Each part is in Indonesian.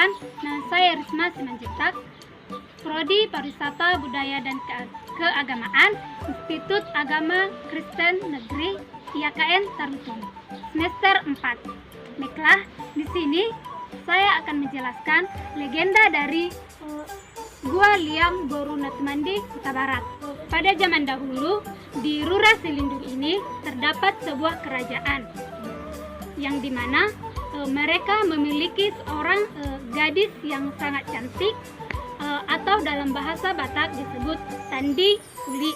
perkenalkan, nama saya Risma Simanjuntak, Prodi Pariwisata Budaya dan Keagamaan, Institut Agama Kristen Negeri IAKN Tarutung, semester 4. Baiklah, di sini saya akan menjelaskan legenda dari Gua Liang Boru Natmandi, Kuta Barat. Pada zaman dahulu, di Rura Silindung ini terdapat sebuah kerajaan yang dimana mereka memiliki seorang gadis yang sangat cantik, atau dalam bahasa Batak disebut Tandi Uli.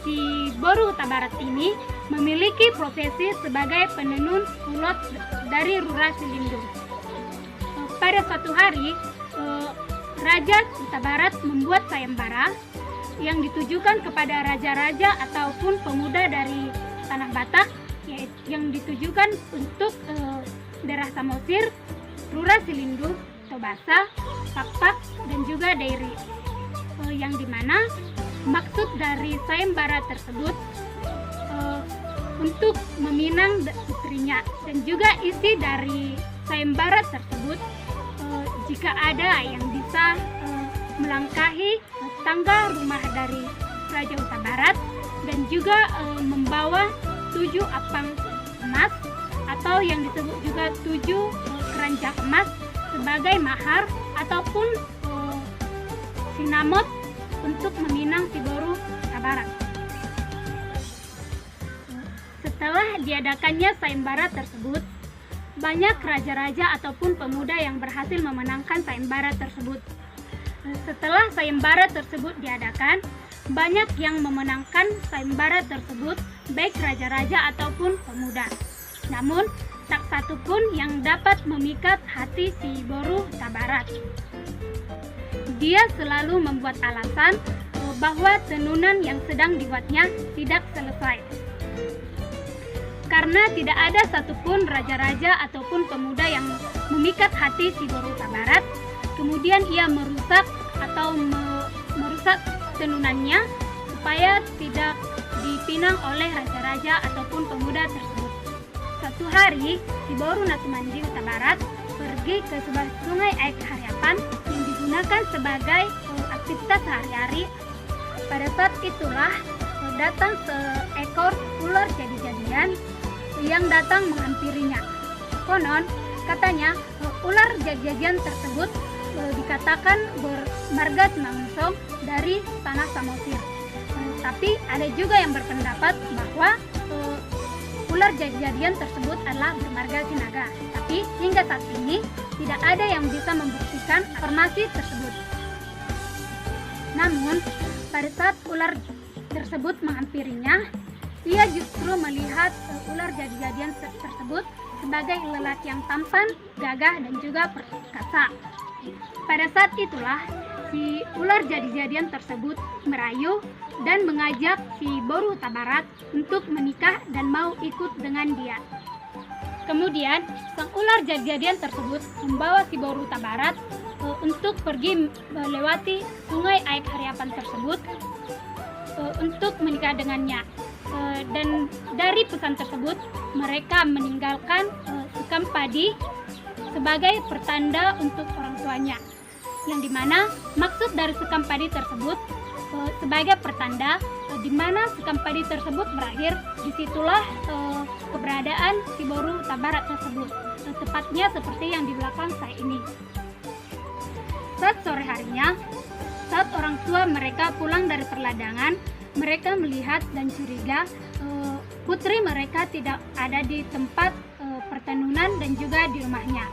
Si Boru Kuta Barat ini memiliki profesi sebagai penenun ulot dari Rura Silindung. Pada suatu hari, Raja Kuta Barat membuat sayembara yang ditujukan kepada raja-raja ataupun pemuda dari tanah Batak, yang ditujukan untuk daerah Samosir, Rura Silindung, Tobasa, Pakpak, dan juga Dairi. Yang dimana maksud dari sayembara tersebut untuk meminang putrinya, dan juga isi dari sayembara tersebut, jika ada yang bisa melangkahi tangga rumah dari Raja Kuta Barat dan juga membawa 7 apang emas atau yang disebut juga 7 keranjang emas sebagai mahar ataupun sinamot untuk meminang si Boru Kuta Barat. Setelah diadakannya sayembara tersebut, banyak raja-raja ataupun pemuda yang berhasil memenangkan sayembara tersebut. Setelah sayembara tersebut diadakan, banyak yang memenangkan sayembara tersebut, baik raja-raja ataupun pemuda. Namun, tak satu pun yang dapat memikat hati si Boru Kuta Barat. Dia selalu membuat alasan bahwa tenunan yang sedang dibuatnya tidak selesai. Karena tidak ada satupun raja-raja ataupun pemuda yang memikat hati si Boru Kuta Barat, kemudian ia merusak tenunannya supaya tidak dipinang oleh raja-raja ataupun pemuda tersebut. Satu hari, si Boru Natmandi Kuta Barat pergi ke sebuah sungai air harapan yang digunakan sebagai aktivitas sehari-hari. Pada saat itulah datang seekor ular jadi-jadian yang datang menghampirinya. Konon katanya ular jadi-jadian tersebut dikatakan bermarga Semangungsong dari tanah Samosir. Tapi ada juga yang berpendapat bahwa ular jadi-jadian tersebut adalah bermarga Sinaga. Tapi hingga saat ini tidak ada yang bisa membuktikan informasi tersebut. Namun pada saat ular tersebut menghampirinya, ia justru melihat ular jadi-jadian tersebut sebagai lelaki yang tampan, gagah, dan juga perkasa. Pada saat itulah si ular jadi-jadian tersebut merayu dan mengajak si Boru Kuta Barat untuk menikah dan mau ikut dengan dia. Kemudian sang ular jadi-jadian tersebut membawa si Boru Kuta Barat untuk pergi melewati sungai air harapan tersebut untuk menikah dengannya. Dan dari pesan tersebut mereka meninggalkan sekam padi sebagai pertanda untuk orang tuanya, yang dimana maksud dari sekam padi tersebut sebagai pertanda di mana sekam padi tersebut berakhir. Disitulah keberadaan si Boru Kuta Barat tersebut, tepatnya seperti yang di belakang saya ini. Saat sore harinya, saat orang tua mereka pulang dari perladangan, mereka melihat dan curiga putri mereka tidak ada di tempat pertenunan dan juga di rumahnya.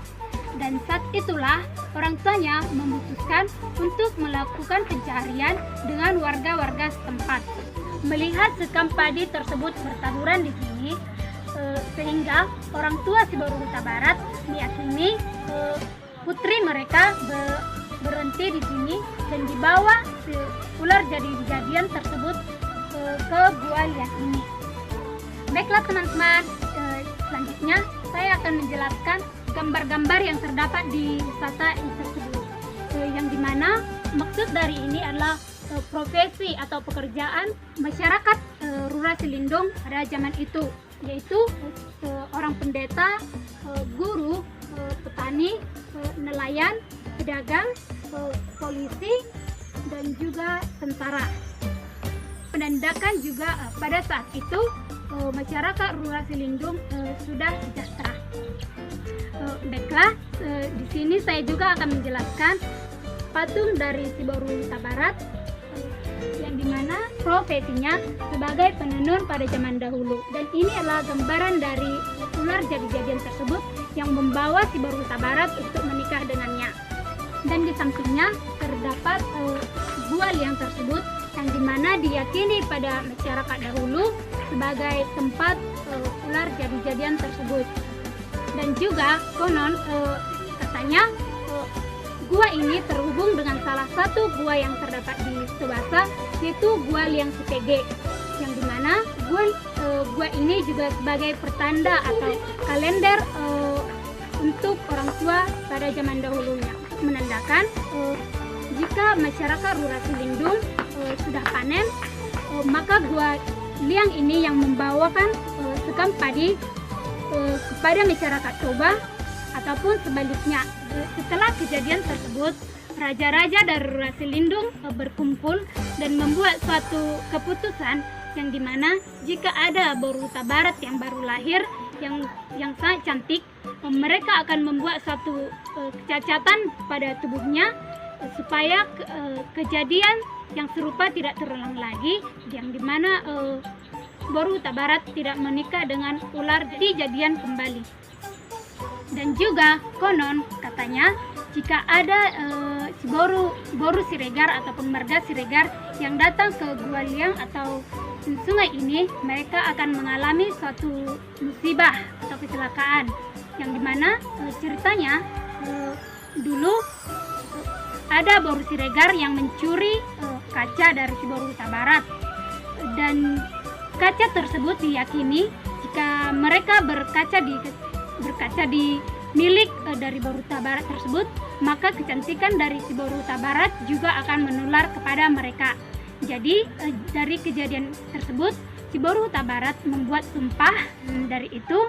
Dan saat itulah orang tuanya memutuskan untuk melakukan pencarian dengan warga-warga setempat. Melihat sekam padi tersebut bertaburan di sini, sehingga orang tua si Boru Kuta Barat meyakini putri mereka berhenti di sini dan dibawa si ular jadi-jadian tersebut ke Gua Liang ini. Baiklah teman-teman, selanjutnya saya akan menjelaskan gambar-gambar yang terdapat di wisata ini tersebut, yang dimana maksud dari ini adalah profesi atau pekerjaan masyarakat Rura Silindung pada zaman itu, yaitu seorang pendeta, guru, petani, nelayan, pedagang, polisi, dan juga tentara. Penandakan juga pada saat itu masyarakat Rurasi Lindung sudah sejahtera. Baiklah, di sini saya juga akan menjelaskan patung dari Siborun Huta Barat yang dimana profesinya sebagai penenun pada zaman dahulu, dan ini adalah gambaran dari ular jadi-jadian tersebut yang membawa Siborun Huta Barat untuk menikah dengannya. Dan di sampingnya terdapat gua liang tersebut yang dimana diyakini pada masyarakat dahulu sebagai tempat ular jadi-jadian tersebut. Dan juga konon katanya gua ini terhubung dengan salah satu gua yang terdapat di Subasa, yaitu Gua Liang Sipege, yang dimana gua ini juga sebagai pertanda atau kalender untuk orang tua pada zaman dahulunya, menandakan jika masyarakat Rurasi Lindung sudah panen, maka Gua Liang ini yang membawakan sekam padi kepada masyarakat Toba, ataupun sebaliknya. Setelah kejadian tersebut, raja-raja dari Rurasi Lindung berkumpul dan membuat suatu keputusan yang dimana jika ada Boru Huta Barat yang baru lahir yang sangat cantik, mereka akan membuat suatu kecacatan pada tubuhnya supaya kejadian yang serupa tidak terulang lagi, yang dimana Boru Huta Barat tidak menikah dengan ular jadi-jadian kembali. Dan juga konon katanya jika ada Boru Siregar ataupun marga Siregar yang datang ke Gua Liang atau sungai ini, mereka akan mengalami suatu musibah atau kecelakaan, yang dimana ceritanya dulu ada Boru Siregar yang mencuri kaca dari Siborun Huta Barat, dan kaca tersebut diyakini jika mereka berkaca di milik dari Boru Huta Barat tersebut, maka kecantikan dari Siborun Huta Barat juga akan menular kepada mereka. Jadi dari kejadian tersebut Siborun Huta Barat membuat sumpah. Dari itu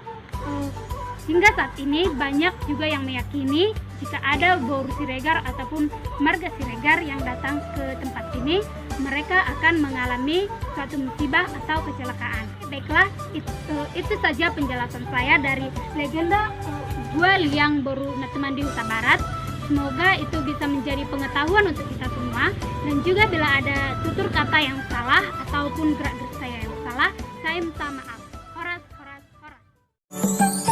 hingga saat ini banyak juga yang meyakini jika ada Boru Siregar ataupun marga Siregar yang datang ke tempat ini, mereka akan mengalami suatu musibah atau kecelakaan. Baiklah, itu saja penjelasan saya dari legenda Gua Liang Boru Natemandi Huta Barat. Semoga itu bisa menjadi pengetahuan untuk kita semua, dan juga bila ada tutur kata yang salah ataupun gerak-gerik saya yang salah, saya minta maaf. Horas, horas, horas.